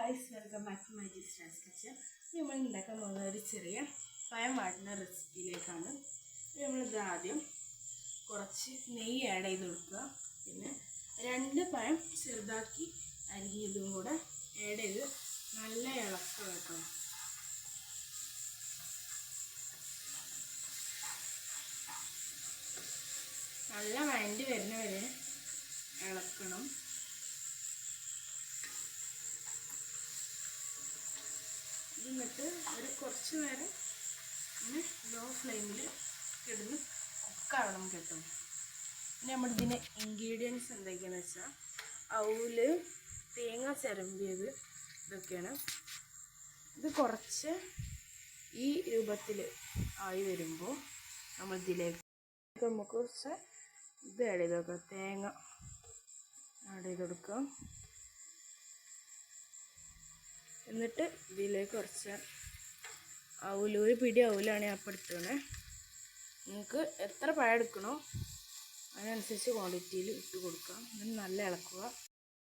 Guys, welcome back to my ജിസ്റ്റാസ് kitchen. നമ്മൾ ഉണ്ടാക്കാൻ പോകുന്ന ഒരു ചെറിയ പഴം വാട്ടുന്ന റെസിപ്പിയിലേക്കാണ്. നമ്മളിത് ആദ്യം കുറച്ച് നെയ്യ് ആഡ് ചെയ്ത് കൊടുക്കുക. പിന്നെ 2 പഴം ചെറുതാക്കി അരിഞ്ഞതും കൂടെ ആഡ് ചെയ്ത് നല്ല ഇളക്കുക കേട്ടോ. നല്ല വഴണ്ടി വരുന്ന വരെ ഇളക്കണം. എന്നിട്ട് ഒരു കുറച്ച് നേരം ഇങ്ങനെ ലോ ഫ്ലെയിമിൽ കിടന്ന് കുക്കാവണം കേട്ടോ. പിന്നെ നമ്മളിതിൻ്റെ ഇൻഗ്രീഡിയൻസ് എന്തൊക്കെയാണെന്ന് വെച്ചാൽ അവല്, തേങ്ങ ചിരണ്ടിയത്, ഇതൊക്കെയാണ്. ഇത് കുറച്ച് ഈ രൂപത്തിൽ ആയി വരുമ്പോൾ നമ്മളിതിലേക്ക് നമുക്ക് കുറച്ച് ഇത് ആഡ് ചെയ്ത് കൊടുക്കുക. തേങ്ങ ആഡ് ചെയ്ത് കൊടുക്കുക. എന്നിട്ട് ഇതിലേക്ക് കുറച്ച് അവല്, ഒരു പിടി അവലാണ് ഞാൻ അപ്പം എടുത്തത്. നിങ്ങൾക്ക് എത്ര പഴം എടുക്കണോ അതിനനുസരിച്ച് ക്വാണ്ടിറ്റിയിൽ ഇട്ട് കൊടുക്കുക. എന്നിട്ട് നല്ല ഇളക്കുക.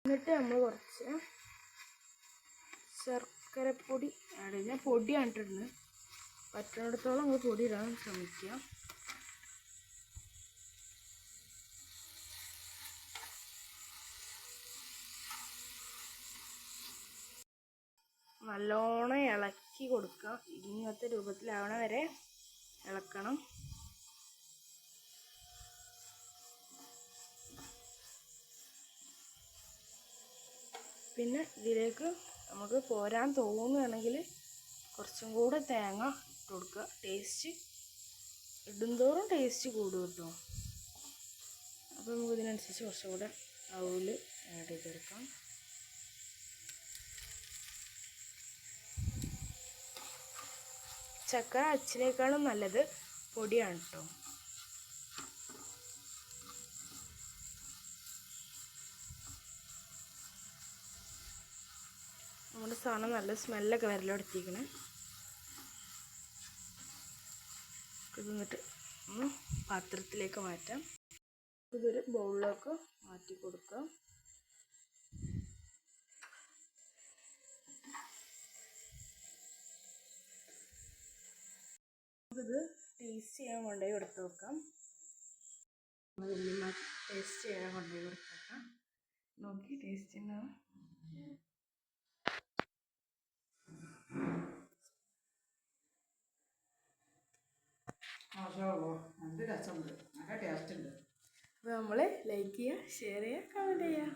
എന്നിട്ട് നമ്മൾ കുറച്ച് ശർക്കരപ്പൊടി ആഡ് ചെയ്ത്, ഞാൻ പൊടിയാണ് ഇട്ടിരുന്നത്. പറ്റുന്നിടത്തോളം നമ്മൾ പൊടി ഇടാൻ ശ്രമിക്കുക. നല്ലോണം ഇളക്കി കൊടുക്കുക. ഇങ്ങനത്തെ രൂപത്തിലാവണ വരെ ഇളക്കണം. പിന്നെ ഇതിലേക്ക് നമുക്ക് പോരാൻ തോന്നുകയാണെങ്കിൽ കുറച്ചും കൂടെ തേങ്ങ ഇട്ട് കൊടുക്കുക. ടേസ്റ്റ് ഇടുന്തോറും ടേസ്റ്റ് കൂടും കേട്ടോ. അപ്പോൾ നമുക്ക് ഇതിനനുസരിച്ച് കുറച്ചും കൂടെ അവല് ആഡ് ചെയ്തെടുക്കാം. ചക്ക അച്ചിനേക്കാളും നല്ലത് പൊടിയാണ് കേട്ടോ. നമ്മുടെ സാധനം നല്ല സ്മെല്ലൊക്കെ വരലെടുത്തിരിക്കണേ. ഇത് എന്നിട്ട് പാത്രത്തിലേക്ക് മാറ്റാം. ഇതൊരു ബൗളിലേക്ക് മാറ്റി കൊടുക്കാം. ഇത് ടേസ്റ്റ് ചെയ്യാൻ കൊണ്ടുപോയി കൊടുത്ത് വെക്കാം. ടേസ്റ്റ് ചെയ്യാൻ കൊണ്ടുപോയി കൊടുത്തേക്കാം. നോക്കി ടേസ്റ്റ് ഉണ്ടാവും. അപ്പോൾ നമ്മൾ ലൈക്ക് ചെയ്യുക, ഷെയർ ചെയ്യുക, കമൻറ്റ് ചെയ്യുക.